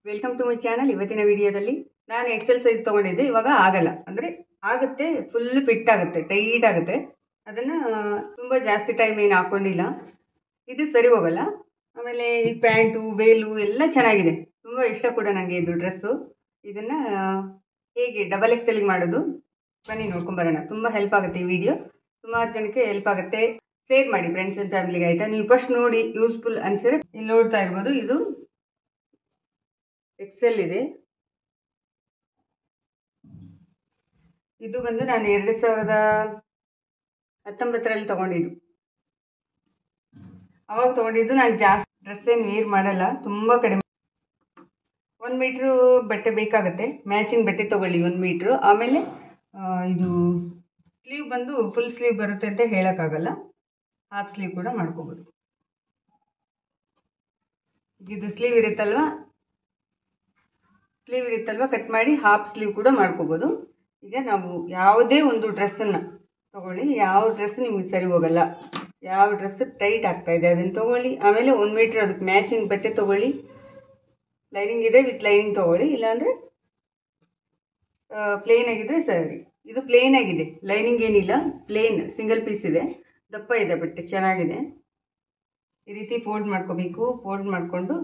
Welcome to my channel. ಇವತ್ತಿನ ವಿಡಿಯೋದಲ್ಲಿ ನಾನು ಎಕ್ಸೆಲ್ ಸೈಜ್ ತೊಗೊಂಡಿದ್ದೆ. ಇವಾಗ ಆಗಲ್ಲ ಅಂದರೆ ಆಗುತ್ತೆ, ಫುಲ್ ಫಿಟ್ ಆಗುತ್ತೆ, ಟೈಟ್ ಆಗುತ್ತೆ. ಅದನ್ನು ತುಂಬ ಜಾಸ್ತಿ ಟೈಮ್ ಏನು ಹಾಕ್ಕೊಂಡಿಲ್ಲ, ಇದು ಸರಿ ಹೋಗಲ್ಲ. ಆಮೇಲೆ ಈ ಪ್ಯಾಂಟು ವೇಲು ಎಲ್ಲ ಚೆನ್ನಾಗಿದೆ, ತುಂಬ ಇಷ್ಟ ಕೂಡ ನನಗೆ ಇದು ಡ್ರೆಸ್ಸು. ಇದನ್ನು ಹೇಗೆ ಡಬಲ್ ಎಕ್ಸೆಲ್ಗೆ ಮಾಡೋದು ಬನ್ನಿ ನೋಡ್ಕೊಂಬರೋಣ. ತುಂಬ ಹೆಲ್ಪ್ ಆಗುತ್ತೆ ಈ ವಿಡಿಯೋ, ಸುಮಾರು ಜನಕ್ಕೆ ಹೆಲ್ಪ್ ಆಗುತ್ತೆ. ಶೇರ್ ಮಾಡಿ ಫ್ರೆಂಡ್ಸ್ ಆ್ಯಂಡ್ ಫ್ಯಾಮಿಲಿಗೆ, ಆಯಿತಾ? ನೀವು ಫಸ್ಟ್ ನೋಡಿ ಯೂಸ್ಫುಲ್ ಅನಿಸಿದ್ರೆ ಇಲ್ಲಿ ನೋಡ್ತಾ ಇರ್ಬೋದು. ಇದು ಎಕ್ಸೆಲ್ ಇದೆ. ಇದು ಬಂದು ನಾನು 2019ರಲ್ಲಿ ತೊಗೊಂಡಿದ್ದು. ಅವಾಗ ತೊಗೊಂಡಿದ್ದು. ನಾನು ಜಾಸ್ತಿ ಡ್ರೆಸ್ ಏನು ವೇರ್ ಮಾಡಲ್ಲ, ತುಂಬ ಕಡಿಮೆ. 1 ಮೀಟ್ರು ಬಟ್ಟೆ ಬೇಕಾಗುತ್ತೆ, ಮ್ಯಾಚಿಂಗ್ ಬಟ್ಟೆ ತೊಗೊಳ್ಳಿ 1 ಮೀಟ್ರು. ಆಮೇಲೆ ಇದು ಸ್ಲೀವ್ ಬಂದು ಫುಲ್ ಸ್ಲೀವ್ ಬರುತ್ತೆ ಅಂತ ಹೇಳೋಕ್ಕಾಗಲ್ಲ, ಹಾಫ್ ಸ್ಲೀವ್ ಕೂಡ ಮಾಡ್ಕೋಬೋದು. ಇದು ಸ್ಲೀವ್ ಇರುತ್ತಲ್ವ, ಕಟ್ ಮಾಡಿ ಹಾಫ್ ಸ್ಲೀವ್ ಕೂಡ ಮಾಡ್ಕೋಬೋದು. ಈಗ ನಾವು ಯಾವುದೇ ಒಂದು ಡ್ರೆಸ್ಸನ್ನು ತೊಗೊಳ್ಳಿ, ಯಾವ ಡ್ರೆಸ್ ನಿಮಗೆ ಸರಿ ಹೋಗಲ್ಲ, ಯಾವ ಡ್ರೆಸ್ ಟೈಟ್ ಆಗ್ತಾ ಇದೆ ಅದನ್ನು ತೊಗೊಳ್ಳಿ. ಆಮೇಲೆ 1 ಮೀಟ್ರ್ ಅದಕ್ಕೆ ಮ್ಯಾಚಿಂಗ್ ಬಟ್ಟೆ ತೊಗೊಳ್ಳಿ. ಲೈನಿಂಗ್ ಇದೆ ವಿತ್ ಲೈನಿಂಗ್ ತೊಗೊಳ್ಳಿ, ಇಲ್ಲಾಂದರೆ ಪ್ಲೇನ್ ಆಗಿದ್ದರೆ ಸರಿ. ಇದು ಪ್ಲೇನ್ ಆಗಿದೆ, ಲೈನಿಂಗ್ ಏನಿಲ್ಲ, ಪ್ಲೇನ್ ಸಿಂಗಲ್ ಪೀಸ್ ಇದೆ, ದಪ್ಪ ಇದೆ ಬಟ್ಟೆ, ಚೆನ್ನಾಗಿದೆ. ಈ ರೀತಿ ಫೋಲ್ಡ್ ಮಾಡ್ಕೋಬೇಕು. ಫೋಲ್ಡ್ ಮಾಡಿಕೊಂಡು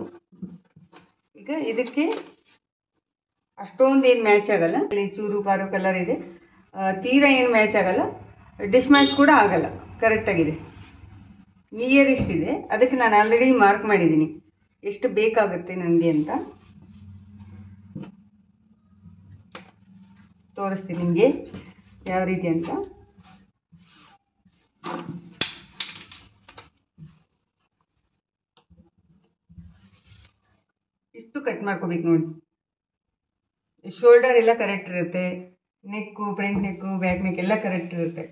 ಈಗ ಇದಕ್ಕೆ ಅಷ್ಟೊಂದು ಏನು ಮ್ಯಾಚ್ ಆಗಲ್ಲ, ಇಲ್ಲಿ ಚೂರು ಪಾರು ಕಲರ್ ಇದೆ, ತೀರಾ ಏನು ಮ್ಯಾಚ್ ಆಗಲ್ಲ, ಡಿಶ್ ಮ್ಯಾಚ್ ಕೂಡ ಆಗಲ್ಲ, ಕರೆಕ್ಟಾಗಿದೆ. ನಿಯರ್ ಇಷ್ಟಿದೆ, ಅದಕ್ಕೆ ನಾನು ಆಲ್ರೆಡಿ ಮಾರ್ಕ್ ಮಾಡಿದ್ದೀನಿ ಎಷ್ಟು ಬೇಕಾಗುತ್ತೆ ನನಗೆ ಅಂತ. ತೋರಿಸ್ತೀನಿ ನಿಮಗೆ ಯಾವ ರೀತಿ ಅಂತ. ಇಷ್ಟು ಕಟ್ ಮಾಡ್ಕೋಬೇಕು ನೋಡಿ. ಶೋಲ್ಡರ್ ಎಲ್ಲ ಕರೆಕ್ಟ್ ಇರುತ್ತೆ, ನೆಕ್ಕು, ಫ್ರಂಟ್ ನೆಕ್ಕು, ಬ್ಯಾಕ್ ನೆಕ್ ಎಲ್ಲ ಕರೆಕ್ಟ್ ಇರುತ್ತೆ.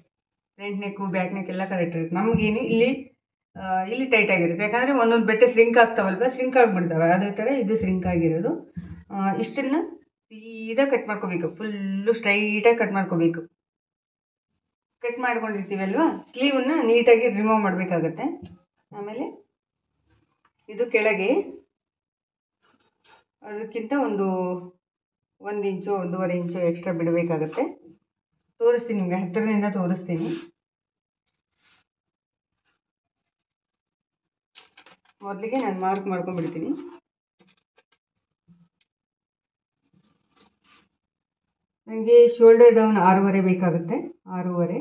ಫ್ರಂಟ್ ನೆಕ್ಕು, ಬ್ಯಾಕ್ ನೆಕ್ ಎಲ್ಲ ಕರೆಕ್ಟ್ ಇರುತ್ತೆ. ನಮಗೇನು ಇಲ್ಲಿ ಟೈಟ್ ಆಗಿರುತ್ತೆ, ಯಾಕಂದರೆ ಒಂದೊಂದು ಬಟ್ಟೆ ಸ್ರಿಂಕ್ ಆಗ್ತಾವಲ್ವ, ಸ್ರಿಂಕ್ ಆಗಿಬಿಡ್ತವೆ. ಅದೇ ಥರ ಇದು ಸ್ರಿಂಕ್ ಆಗಿರೋದು. ಇಷ್ಟನ್ನು ಸೀದಾ ಕಟ್ ಮಾಡ್ಕೋಬೇಕು, ಫುಲ್ಲು ಸ್ಟ್ರೈಟಾಗಿ ಕಟ್ ಮಾಡ್ಕೋಬೇಕು. ಕಟ್ ಮಾಡ್ಕೊಂಡಿರ್ತೀವಲ್ವ, ಸ್ಲೀವನ್ನು ನೀಟಾಗಿ ರಿಮೂವ್ ಮಾಡಬೇಕಾಗತ್ತೆ. ಆಮೇಲೆ ಇದು ಕೆಳಗೆ ಅದಕ್ಕಿಂತ ಒಂದು 1 ಇಂಚು 1.5 ಇಂಚು ಎಕ್ಸ್ಟ್ರಾ ಬಿಡಬೇಕಾಗತ್ತೆ. ತೋರಿಸ್ತೀನಿ ನಿಮಗೆ, ಹತ್ತಿರದಿಂದ ತೋರಿಸ್ತೀನಿ. ಮೊದಲಿಗೆ ನಾನು ಮಾರ್ಕ್ ಮಾಡ್ಕೊಂಡ್ಬಿಡ್ತೀನಿ. ನನಗೆ ಶೋಲ್ಡರ್ ಡೌನ್ 6.5 ಬೇಕಾಗುತ್ತೆ, 6.5.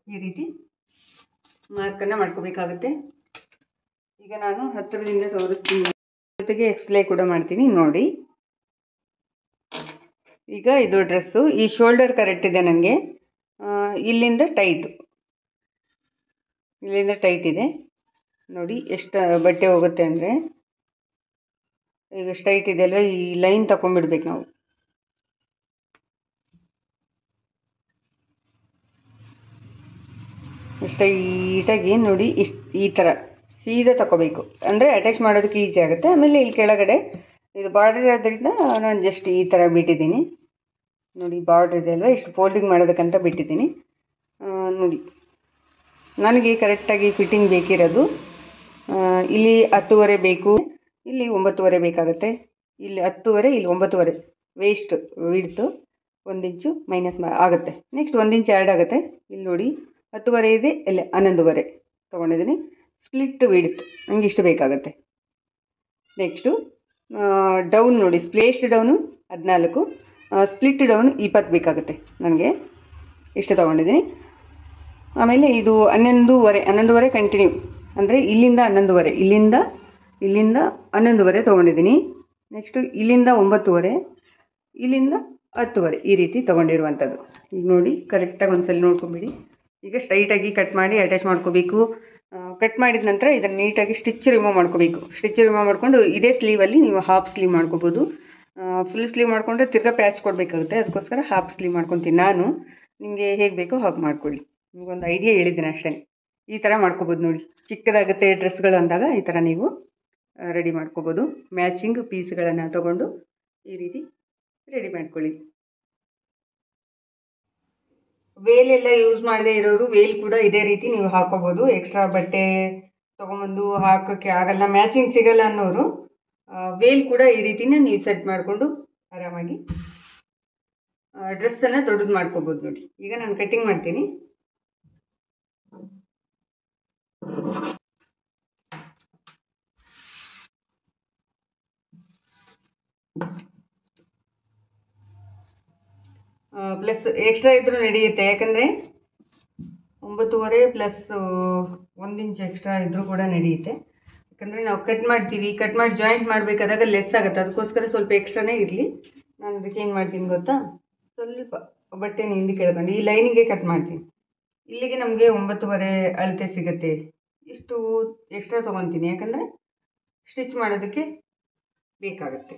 ಈ ರೀತಿ ಮಾರ್ಕನ್ನು ಮಾಡ್ಕೋಬೇಕಾಗುತ್ತೆ. ಈಗ ನಾನು ಹತ್ತಿರದಿಂದ ತೋರಿಸ್ತೀನಿ, ಜೊತೆಗೆ ಎಕ್ಸ್ಪ್ಲೈ ಕೂಡ ಮಾಡ್ತೀನಿ ನೋಡಿ. ಈಗ ಇದು ಡ್ರೆಸ್ಸು, ಈ ಶೋಲ್ಡರ್ ಕರೆಕ್ಟ್ ಇದೆ ನನಗೆ, ಇಲ್ಲಿಂದ ಟೈಟ್ ಇದೆ ನೋಡಿ. ಎಷ್ಟು ಬಟ್ಟೆ ಹೋಗುತ್ತೆ ಅಂದರೆ, ಈಗ ಸ್ಟ್ರೈಟ್ ಇದೆ ಅಲ್ವ, ಈ ಲೈನ್ ತಗೊಂಡ್ಬಿಡ್ಬೇಕು ನಾವು. ಸ್ಟ್ರೈಟಾಗಿ ನೋಡಿ, ಈ ಥರ ಸೀದಾ ತಗೋಬೇಕು, ಅಂದರೆ ಅಟ್ಯಾಚ್ ಮಾಡೋದಕ್ಕೆ ಈಸಿ ಆಗುತ್ತೆ. ಆಮೇಲೆ ಇಲ್ಲಿ ಕೆಳಗಡೆ ಇದು ಬಾರ್ಡರ್ ಇರೋದ್ರಿಂದ ನಾನು ಜಸ್ಟ್ ಈ ಥರ ಬಿಟ್ಟಿದ್ದೀನಿ ನೋಡಿ. ಬಾರ್ಡರ್ ಇದೆ ಅಲ್ವ, ಇಷ್ಟು ಫೋಲ್ಡಿಂಗ್ ಮಾಡೋದಕ್ಕಂತ ಬಿಟ್ಟಿದ್ದೀನಿ ನೋಡಿ. ನನಗೆ ಕರೆಕ್ಟಾಗಿ ಫಿಟ್ಟಿಂಗ್ ಬೇಕಿರೋದು ಇಲ್ಲಿ 10.5 ಬೇಕು, ಇಲ್ಲಿ 9.5 ಬೇಕಾಗುತ್ತೆ. ಇಲ್ಲಿ 10.5, ಇಲ್ಲಿ 9.5 ವೇಸ್ಟ್ ವಿಡ್ತು 1 ಇಂಚು ಮೈನಸ್ ಆಗುತ್ತೆ. ನೆಕ್ಸ್ಟ್ 1 ಇಂಚ್ ಆ್ಯಡ್ ಆಗುತ್ತೆ. ಇಲ್ಲಿ ನೋಡಿ 10.5 ಇದೆ, ಇಲ್ಲಿ 11.5 ತೊಗೊಂಡಿದ್ದೀನಿ. ಸ್ಪ್ಲಿಟ್ ವಿಡ್ತ್ ನನಗೆ ಇಷ್ಟು ಬೇಕಾಗುತ್ತೆ. ನೆಕ್ಸ್ಟು ಡೌನ್ ನೋಡಿ, ಸ್ಪ್ಲೇಸ್ಟ್ ಡೌನು 14, ಸ್ಪ್ಲಿಟ್ ಡೌನ್ 20 ಬೇಕಾಗುತ್ತೆ ನನಗೆ, ಇಷ್ಟು ತೊಗೊಂಡಿದ್ದೀನಿ. ಆಮೇಲೆ ಇದು 11.5 ಕಂಟಿನ್ಯೂ, ಅಂದರೆ ಇಲ್ಲಿಂದ 11.5, ಇಲ್ಲಿಂದ 11.5 ತೊಗೊಂಡಿದ್ದೀನಿ. ನೆಕ್ಸ್ಟು ಇಲ್ಲಿಂದ 9.5, ಇಲ್ಲಿಂದ 10.5, ಈ ರೀತಿ ತೊಗೊಂಡಿರುವಂಥದ್ದು. ಈಗ ನೋಡಿ ಕರೆಕ್ಟಾಗಿ ಒಂದ್ಸಲ ನೋಡ್ಕೊಂಬಿಡಿ. ಈಗ ಸ್ಟ್ರೈಟಾಗಿ ಕಟ್ ಮಾಡಿ ಅಟ್ಯಾಚ್ ಮಾಡ್ಕೋಬೇಕು. ಕಟ್ ಮಾಡಿದ ನಂತರ ಇದನ್ನು ನೀಟಾಗಿ ಸ್ಟಿಚ್ ರಿಮೂವ್ ಮಾಡ್ಕೋಬೇಕು. ಸ್ಟಿಚ್ ರಿಮೂವ್ ಮಾಡಿಕೊಂಡು ಇದೇ ಸ್ಲೀವಲ್ಲಿ ನೀವು ಹಾಫ್ ಸ್ಲೀವ್ ಮಾಡ್ಕೋಬೋದು. ಫುಲ್ ಸ್ಲೀವ್ ಮಾಡಿಕೊಂಡ್ರೆ ತಿರ್ಗಾ ಪ್ಯಾಚ್ ಕೊಡಬೇಕಾಗುತ್ತೆ, ಅದಕ್ಕೋಸ್ಕರ ಹಾಫ್ ಸ್ಲೀವ್ ಮಾಡ್ಕೊತೀನಿ ನಾನು. ನಿಮಗೆ ಹೇಗೆ ಬೇಕೋ ಹಾಗೆ ಮಾಡ್ಕೊಳ್ಳಿ. ನಿಮಗೊಂದು ಐಡಿಯಾ ಹೇಳಿದ್ದೀನಿ ಅಷ್ಟೇ. ಈ ಥರ ಮಾಡ್ಕೋಬೋದು ನೋಡಿ. ಚಿಕ್ಕದಾಗುತ್ತೆ ಡ್ರೆಸ್ಗಳು ಅಂದಾಗ ಈ ಥರ ನೀವು ರೆಡಿ ಮಾಡ್ಕೋಬೋದು. ಮ್ಯಾಚಿಂಗ್ ಪೀಸ್ಗಳನ್ನು ತಗೊಂಡು ಈ ರೀತಿ ರೆಡಿ ಮಾಡ್ಕೊಳ್ಳಿ. ವೇಲ್ ಎಲ್ಲ ಯೂಸ್ ಮಾಡದೇ ಇರೋರು ವೇಲ್ ಕೂಡ ಇದೇ ರೀತಿ ನೀವು ಹಾಕೋಬೋದು. ಎಕ್ಸ್ಟ್ರಾ ಬಟ್ಟೆ ತೊಗೊಂಬಂದು ಹಾಕೋಕ್ಕೆ ಆಗಲ್ಲ, ಮ್ಯಾಚಿಂಗ್ ಸಿಗಲ್ಲ ಅನ್ನೋರು ವೇಲ್ ಕೂಡ ಈ ರೀತಿನೇ ನೀವು ಸೆಟ್ ಮಾಡಿಕೊಂಡು ಆರಾಮಾಗಿ ಡ್ರೆಸ್ಸನ್ನು ದೊಡ್ಡದು ಮಾಡ್ಕೋಬೋದು ನೋಡಿ. ಈಗ ನಾನು ಕಟ್ಟಿಂಗ್ ಮಾಡ್ತೀನಿ. ಪ್ಲಸ್ ಎಕ್ಸ್ಟ್ರಾ ಇದ್ರೂ ನಡೆಯುತ್ತೆ, ಯಾಕಂದರೆ 9.5 ಪ್ಲಸ್ 1 ಇಂಚ್ ಎಕ್ಸ್ಟ್ರಾ ಇದ್ರೂ ಕೂಡ ನಡೆಯುತ್ತೆ. ಯಾಕಂದರೆ ನಾವು ಕಟ್ ಮಾಡ್ತೀವಿ, ಕಟ್ ಮಾಡಿ ಜಾಯಿಂಟ್ ಮಾಡಬೇಕಾದಾಗ ಲೆಸ್ ಆಗುತ್ತೆ, ಅದಕ್ಕೋಸ್ಕರ ಸ್ವಲ್ಪ ಎಕ್ಸ್ಟ್ರಾನೇ ಇರಲಿ. ನಾನು ಅದಕ್ಕೆ ಏನು ಮಾಡ್ತೀನಿ ಗೊತ್ತಾ, ಸ್ವಲ್ಪ ಬಟ್ಟೆನ ಹಿಂದೆ ಕೇಳ್ಕೊಂಡು ಈ ಲೈನಿಗೆ ಕಟ್ ಮಾಡ್ತೀನಿ. ಇಲ್ಲಿಗೆ ನಮಗೆ 9.5 ಅಳತೆ ಸಿಗುತ್ತೆ. ಇಷ್ಟು ಎಕ್ಸ್ಟ್ರಾ ತೊಗೊತೀನಿ, ಯಾಕಂದರೆ ಸ್ಟಿಚ್ ಮಾಡೋದಕ್ಕೆ ಬೇಕಾಗುತ್ತೆ.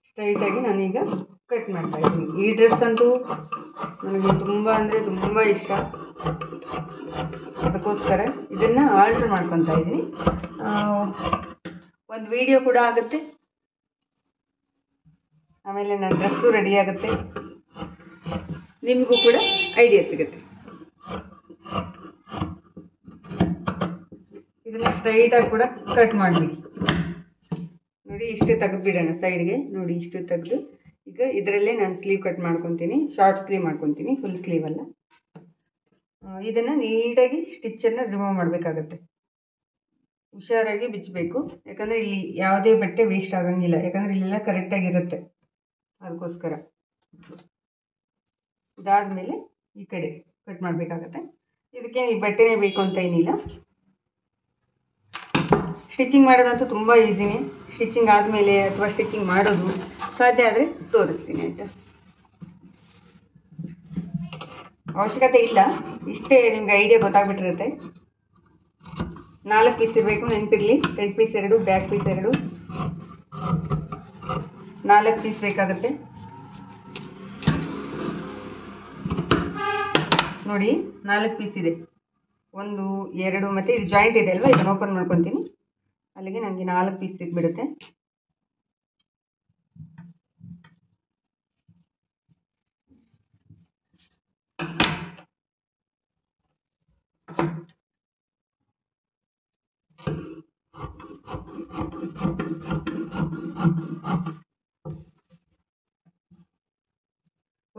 ಸ್ಟ್ರೈಟಾಗಿ ನಾನೀಗ ಕಟ್ ಮಾಡ್ತಾ ಇದ್ದೀನಿ. ಈ ಡ್ರೆಸ್ ಅಂತೂ ನನಗೆ ತುಂಬ ಅಂದರೆ ತುಂಬ ಇಷ್ಟ, ಅದಕ್ಕೋಸ್ಕರ ಇದನ್ನು ಆಲ್ಟ್ರ್ ಮಾಡ್ಕೊತಾ ಇದ್ದೀನಿ. ಒಂದು ವಿಡಿಯೋ ಕೂಡ ಆಗುತ್ತೆ, ಆಮೇಲೆ ನನ್ನ ಡ್ರೆಸ್ಸು ರೆಡಿ ಆಗುತ್ತೆ, ನಿಮಗೂ ಕೂಡ ಐಡಿಯಾ ಸಿಗುತ್ತೆ. ಇದನ್ನು ಸ್ಟ್ರೈಟಾಗಿ ಕೂಡ ಕಟ್ ಮಾಡಬೇಡಿ ನೋಡಿ. ಇಷ್ಟು ತೆಗೆದುಬಿಡೋಣ ಸೈಡ್ಗೆ ನೋಡಿ, ಇಷ್ಟು ತೆಗೆದು ಈಗ ಇದರಲ್ಲೇ ನಾನು ಸ್ಲೀವ್ ಕಟ್ ಮಾಡ್ಕೊತೀನಿ. ಶಾರ್ಟ್ ಸ್ಲೀವ್ ಮಾಡ್ಕೊತೀನಿ, ಫುಲ್ ಸ್ಲೀವ್ ಅಲ್ಲ. ಇದನ್ನು ನೀಟಾಗಿ ಸ್ಟಿಚ್ಚನ್ನು ರಿಮೂವ್ ಮಾಡಬೇಕಾಗತ್ತೆ. ಹುಷಾರಾಗಿ ಬಿಚ್ಚಬೇಕು, ಯಾಕಂದರೆ ಇಲ್ಲಿ ಯಾವುದೇ ಬಟ್ಟೆ ವೇಸ್ಟ್ ಆಗಂಗಿಲ್ಲ, ಯಾಕಂದರೆ ಇಲ್ಲೆಲ್ಲ ಕರೆಕ್ಟಾಗಿರುತ್ತೆ, ಅದಕ್ಕೋಸ್ಕರ. ಇದಾದಮೇಲೆ ಈ ಕಡೆ ಕಟ್ ಮಾಡಬೇಕಾಗತ್ತೆ. ಇದಕ್ಕೆ ಈ ಬಟ್ಟೆನೇ ಬೇಕು ಅಂತ ಏನಿಲ್ಲ. ಸ್ಟಿಚಿಂಗ್ ಮಾಡೋದಂತೂ ತುಂಬ ಈಸಿನೇ. ಸ್ಟಿಚಿಂಗ್ ಆದಮೇಲೆ ಅಥವಾ ಸ್ಟಿಚಿಂಗ್ ಮಾಡೋದು ಸಾಧ್ಯ ಆದರೆ ತೋರಿಸ್ತೀನಿ, ಆಯಿತಾ? ಅವಶ್ಯಕತೆ ಇಲ್ಲ, ಇಷ್ಟೇ ನಿಮ್ಗೆ ಐಡಿಯಾ ಗೊತ್ತಾಗ್ಬಿಟ್ಟಿರುತ್ತೆ. 4 ಪೀಸ್ ಇರಬೇಕು, ನೆನಪಿರಲಿ. Front piece 2, back piece 2, 4 piece ಬೇಕಾಗುತ್ತೆ ನೋಡಿ. 4 ಪೀಸ್ ಇದೆ, 1, 2 ಮತ್ತು ಇದು ಜಾಯಿಂಟ್ ಇದೆ ಅಲ್ವಾ, ಇದನ್ನು ಓಪನ್ ಮಾಡ್ಕೊತೀನಿ. ಅಲ್ಲಿಗೆ ನನಗೆ 4 ಪೀಸ್ ಸಿಕ್ಬಿಡುತ್ತೆ.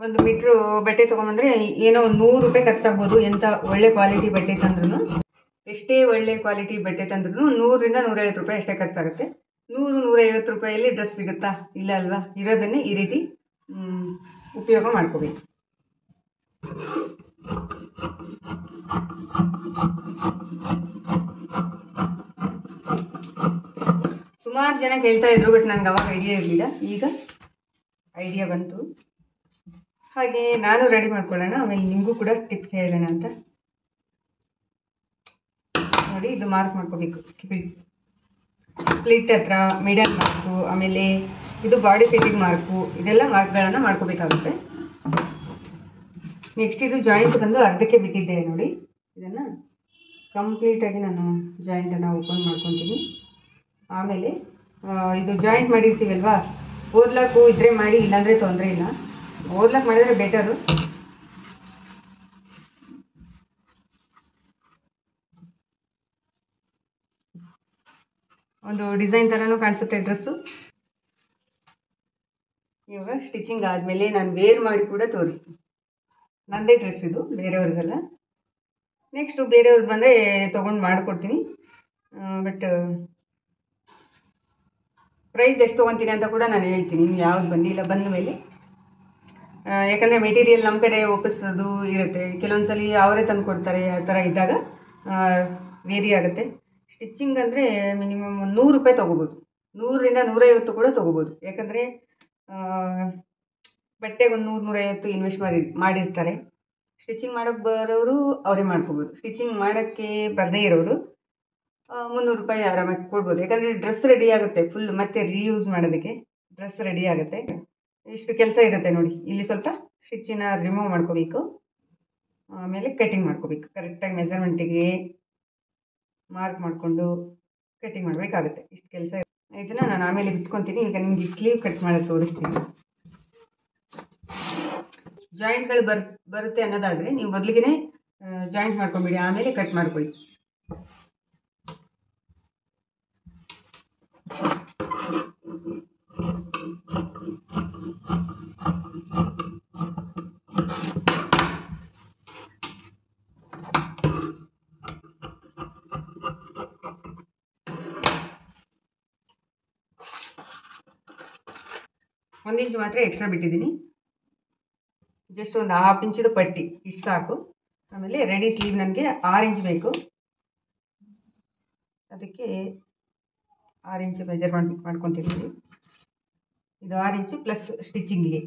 ಒಂದು ಮೀಟ್ರು ಬಟ್ಟೆ ತೊಗೊಂಬಂದರೆ ಏನೋ 100 ರೂಪಾಯಿ ಖರ್ಚಾಗ್ಬೋದು. ಎಂಥ ಒಳ್ಳೆ ಕ್ವಾಲಿಟಿ ಬಟ್ಟೆ ತಂದ್ರೂ, ಎಷ್ಟೇ ಒಳ್ಳೆ ಕ್ವಾಲಿಟಿ ಬಟ್ಟೆ ತಂದ್ರೂ 100 ರಿಂದ 150 ರೂಪಾಯಿ ಅಷ್ಟೇ ಖರ್ಚಾಗುತ್ತೆ. 100-150 ರೂಪಾಯಲ್ಲಿ ಡ್ರೆಸ್ ಸಿಗುತ್ತಾ? ಇಲ್ಲ ಅಲ್ವಾ? ಇರೋದನ್ನೇ ಈ ರೀತಿ ಉಪಯೋಗ ಮಾಡ್ಕೋಬೇಕು. ಸುಮಾರು ಜನ ಕೇಳ್ತಾ ಇದ್ರು, ಬಟ್ ನನಗೆ ಅವಾಗ ಐಡಿಯಾ ಇರಲಿಲ್ಲ. ಈಗ ಐಡಿಯಾ ಬಂತು, ಹಾಗೆ ನಾನು ರೆಡಿ ಮಾಡ್ಕೊಳ್ಳೋಣ, ಆಮೇಲೆ ನಿಮಗೂ ಕೂಡ ಟಿಪ್ಸ್ ಹೇಳೋಣ ಅಂತ. ನೋಡಿ, ಇದು ಮಾರ್ಕ್ ಮಾಡ್ಕೋಬೇಕು. ಸ್ಪ್ಲಿಟ್ ಹತ್ರ ಮಿಡಲ್ ಮಾರ್ಕು, ಆಮೇಲೆ ಇದು ಬಾಡಿ ಫಿಟ್ಟಿಂಗ್ ಮಾರ್ಕು, ಇದೆಲ್ಲ ಮಾರ್ಕ್ಗಳನ್ನು ಮಾಡ್ಕೋಬೇಕಾಗುತ್ತೆ. ನೆಕ್ಸ್ಟ್ ಇದು ಜಾಯಿಂಟ್ ಬಂದು ಅರ್ಧಕ್ಕೆ ಬಿಟ್ಟಿದ್ದೆ ನೋಡಿ. ಇದನ್ನು ಕಂಪ್ಲೀಟಾಗಿ ನಾನು ಜಾಯಿಂಟನ್ನು ಓಪನ್ ಮಾಡ್ಕೊತೀನಿ. ಆಮೇಲೆ ಇದು ಜಾಯಿಂಟ್ ಮಾಡಿರ್ತೀವಲ್ವಾ, ಓರ್ಲಾಕು ಇದ್ರೆ ಮಾಡಿ, ಇಲ್ಲಾಂದರೆ ತೊಂದರೆ ಇಲ್ಲ. ಓರ್ಲಾಕ್ ಮಾಡಿದರೆ ಬೆಟರು. ಒಂದು ಡಿಸೈನ್ ಥರನೂ ಕಾಣಿಸುತ್ತೆ ಡ್ರೆಸ್ಸು. ಇವಾಗ ಸ್ಟಿಚಿಂಗ್ ಆದಮೇಲೆ ನಾನು ವೇರ್ ಮಾಡಿ ಕೂಡ ತೋರಿಸ್ತೀನಿ. ನನ್ನದೇ ಡ್ರೆಸ್ ಇದು, ಬೇರೆಯವ್ರಿಗಲ್ಲ. ನೆಕ್ಸ್ಟು ಬೇರೆಯವ್ರದ್ದು ಬಂದರೆ ತೊಗೊಂಡು ಮಾಡಿಕೊಡ್ತೀನಿ. ಬಟ್ ಪ್ರೈಸ್ ಎಷ್ಟು ತೊಗೊತೀನಿ ಅಂತ ಕೂಡ ನಾನು ಹೇಳ್ತೀನಿ, ನೀವು ಯಾವ್ದು ಬಂದಿಲ್ಲ ಬಂದ ಮೇಲೆ. ಯಾಕಂದರೆ ಮೆಟೀರಿಯಲ್ ನಮ್ಮ ಕಡೆ ಒಪ್ಪಿಸೋದು ಇರುತ್ತೆ, ಕೆಲವೊಂದು ಸಲ ಅವರೇ ತಂದು ಕೊಡ್ತಾರೆ. ಆ ಥರ ಇದ್ದಾಗ ವೇರಿ ಆಗುತ್ತೆ. ಸ್ಟಿಚಿಂಗ್ ಅಂದರೆ ಮಿನಿಮಮ್ 100 ರೂಪಾಯಿ ತೊಗೋಬೋದು, 100 ರಿಂದ 150 ಕೂಡ ತೊಗೋಬೋದು. ಯಾಕಂದರೆ ಬಟ್ಟೆಗೆ ಒಂದು 100-150 ಇನ್ವೆಸ್ಟ್ ಮಾಡಿರ್ತಾರೆ. ಸ್ಟಿಚಿಂಗ್ ಮಾಡೋಕ್ಕೆ ಬರೋರು ಅವರೇ ಮಾಡ್ಕೋಬೋದು. ಸ್ಟಿಚಿಂಗ್ ಮಾಡೋಕ್ಕೆ ಬರದೇ ಇರೋರು 300 ರೂಪಾಯಿ ಆರಾಮಾಗಿ ಕೊಡ್ಬೋದು. ಯಾಕಂದರೆ ಡ್ರೆಸ್ ರೆಡಿ ಆಗುತ್ತೆ ಫುಲ್, ಮತ್ತೆ ರೀಯೂಸ್ ಮಾಡೋದಕ್ಕೆ ಡ್ರೆಸ್ ರೆಡಿ ಆಗುತ್ತೆ. ಇಷ್ಟು ಕೆಲಸ ಇರುತ್ತೆ ನೋಡಿ. ಇಲ್ಲಿ ಸ್ವಲ್ಪ ಸ್ಟಿಚ್ಚಿನ ರಿಮೂವ್ ಮಾಡ್ಕೋಬೇಕು, ಆಮೇಲೆ ಕಟಿಂಗ್ ಮಾಡ್ಕೋಬೇಕು. ಕರೆಕ್ಟಾಗಿ ಮೆಜರ್ಮೆಂಟಿಗೆ ಮಾರ್ಕ್ ಮಾಡಿಕೊಂಡು ಕಟಿಂಗ್ ಮಾಡಬೇಕಾಗುತ್ತೆ. ಇಷ್ಟು ಕೆಲಸ. ಇದನ್ನು ನಾನು ಆಮೇಲೆ ಬಿಚ್ಕೊತೀನಿ. ಈಗ ನಿಮಗೆ ಸ್ಲೀವ್ ಕಟ್ ಮಾಡೋದು ತೋರಿಸ್ತೀನಿ. ಜಾಯಿಂಟ್ಗಳು ಬರುತ್ತೆ ಅನ್ನೋದಾದರೆ ನೀವು ಮೊದಲಿಗೆ ಜಾಯಿಂಟ್ ಮಾಡ್ಕೊಂಬಿಡಿ, ಆಮೇಲೆ ಕಟ್ ಮಾಡ್ಕೊಳ್ಳಿ. ಒಂದು ಇಂಚು ಮಾತ್ರ ಎಕ್ಸ್ಟ್ರಾ ಬಿಟ್ಟಿದ್ದೀನಿ. ಜಸ್ಟ್ ಒಂದು 1/2 ಇಂಚಿದು ಪಟ್ಟಿ ಇಷ್ಟು ಸಾಕು. ಆಮೇಲೆ ರೆಡಿ ಸ್ಲೀವ್ ನನಗೆ 6 ಇಂಚ್ ಬೇಕು. ಅದಕ್ಕೆ 6 ಇಂಚು ಮೆಜರ್ ಮಾಡ್ಕೊತಿದ್ದೀನಿ. ಇದು 6 ಇಂಚು ಪ್ಲಸ್ ಸ್ಟಿಚಿಂಗಿಗೆ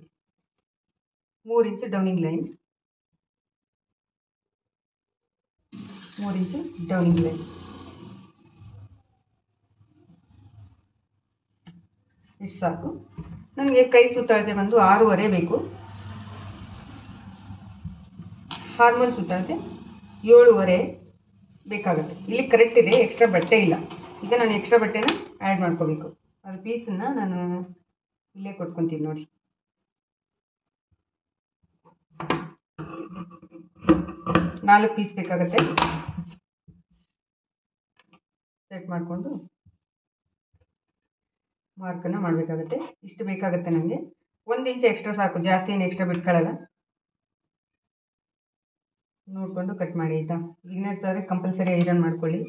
3 ಇಂಚು ಡೌನಿಂಗ್ ಲೈನ್, 3 ಇಂಚು ಡೌನಿಂಗ್ ಲೈನ್ ಇಷ್ಟು ಸಾಕು. ನನಗೆ ಕೈ ಸುತ್ತಳತೆ ಬಂದು 6.5 ಬೇಕು. ಹಾರ್ಮೋನ್ ಸುತ್ತಳತೆ 7.5 ಬೇಕಾಗುತ್ತೆ. ಇಲ್ಲಿ ಕರೆಕ್ಟ್ ಇದೆ, ಎಕ್ಸ್ಟ್ರಾ ಬಟ್ಟೆ ಇಲ್ಲ. ಈಗ ನಾನು ಎಕ್ಸ್ಟ್ರಾ ಬಟ್ಟೆನ ಆ್ಯಡ್ ಮಾಡ್ಕೋಬೇಕು. ಅದು ಪೀಸನ್ನು ನಾನು ಇಲ್ಲೇ ಕೊಟ್ಕೊತೀನಿ ನೋಡಿ. ನಾಲ್ಕು ಪೀಸ್ ಬೇಕಾಗುತ್ತೆ. ಸೆಟ್ ಮಾಡಿಕೊಂಡು ಮಾರ್ಕನ್ನು ಮಾಡಬೇಕಾಗುತ್ತೆ. ಇಷ್ಟು ಬೇಕಾಗುತ್ತೆ ನನಗೆ. 1 ಇಂಚ್ ಎಕ್ಸ್ಟ್ರಾ ಸಾಕು, ಜಾಸ್ತಿ ಏನು ಎಕ್ಸ್ಟ್ರಾ ಬಿಟ್ಕೊಳ್ಳಲ್ಲ. ನೋಡಿಕೊಂಡು ಕಟ್ ಮಾಡಿ ಆಯಿತಾ. ಬಿಗಿನರ್ಸ್ ಆದರೆ ಕಂಪಲ್ಸರಿ ಐರನ್ ಮಾಡ್ಕೊಳ್ಳಿ.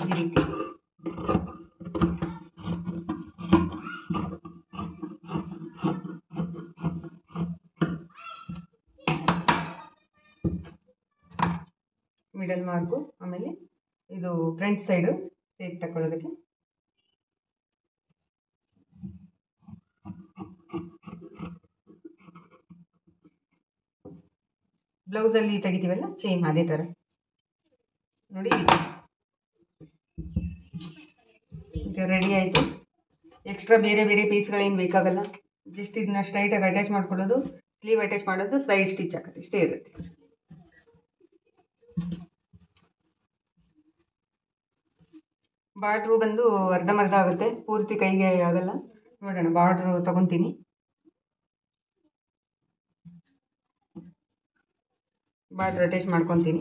ಈ ರೀತಿ ಮಿಡಲ್ ಮಾರ್ಕು, ಆಮೇಲೆ ಇದು ಫ್ರಂಟ್ ಸೈಡು ಸೇಪ್ ತಗೊಳ್ಳೋದಕ್ಕೆ. ಬ್ಲೌಸಲ್ಲಿ ತೆಗಿತೀವಲ್ಲ ಸೇಮ್ ಅದೇ ಥರ ನೋಡಿ. ಈಗ ರೆಡಿ ಆಯಿತು. ಎಕ್ಸ್ಟ್ರಾ ಬೇರೆ ಬೇರೆ ಪೀಸ್ಗಳೇನು ಬೇಕಾಗಲ್ಲ. ಜಸ್ಟ್ ಇದನ್ನ ಸ್ಟ್ರೈಟಾಗಿ ಅಟ್ಯಾಚ್ ಮಾಡ್ಕೊಳ್ಳೋದು, ಸ್ಲೀವ್ ಅಟ್ಯಾಚ್ ಮಾಡೋದು, ಸೈಡ್ ಸ್ಟಿಚ್ ಹಾಕೋದು, ಇಷ್ಟೇ ಇರುತ್ತೆ. ಬಾರ್ಡ್ರು ಬಂದು ಅರ್ಧಂಬರ್ಧ ಆಗುತ್ತೆ, ಪೂರ್ತಿ ಕೈಗೆ ಆಗಲ್ಲ. ನೋಡೋಣ, ಬಾರ್ಡ್ರು ತಗೊತೀನಿ. ಬಾರ್ಡ್ರ್ ಅಟ್ಯಾಚ್ ಮಾಡ್ಕೊತೀನಿ.